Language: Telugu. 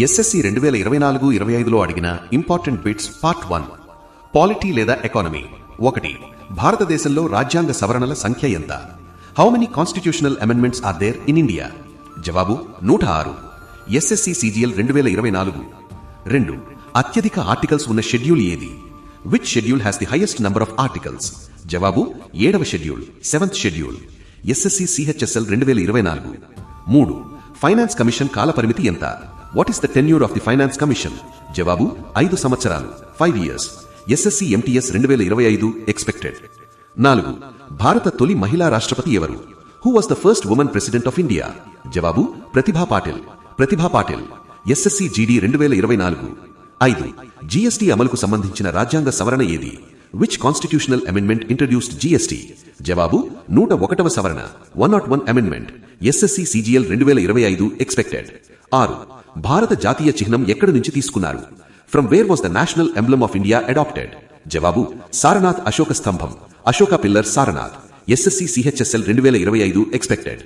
ఎస్ఎస్సి 2024-25లో అడిగిన ఇంపార్టెంట్ బిట్స్ పార్ట్ 1. పాలిటీ లేదా ఎకానమీ. 1. భారతదేశంలో రాజ్యాంగ సవరణల సంఖ్య ఎంత? How many constitutional amendments are there in India? జవాబు 106. SSC CGL 2024. 2. అత్యధిక ఆర్టికల్స్ ఉన్న షెడ్యూల్ ఏది? Which schedule has the highest number of articles? జవాబు 7వ schedule, 7th schedule. SSC CHSL 2024. 3. Finance commission కాల పరిమితి ఎంత? What is the tenure of the finance commission? జవాబు 5 సంవత్సరాలు, 5 years. SSC MTS 2025 expected. 4. భారత తొలి మహిళా రాష్ట్రపతి ఎవరు? Who was the first women president of India? జవాబు Pratibha Patil, Pratibha Patil. SSC GD 2024. 5. GST అమలుకు సంబంధించిన రాజ్యాంగ సవరణ ఏది? Which constitutional amendment introduced GST? జవాబు 101వ సవరణ, 101 అమెండ్మెంట్. SSC CGL 2025 expected. 6. భారత జాతీయ చిహ్నం ఎక్కడి నుంచి తీసుకున్నారు? From where was the national emblem of India adopted? జవాబు సారనాథ్ అశోక స్తంభం, Ashoka pillar Sarnath. SSC CHSL 2025 expected.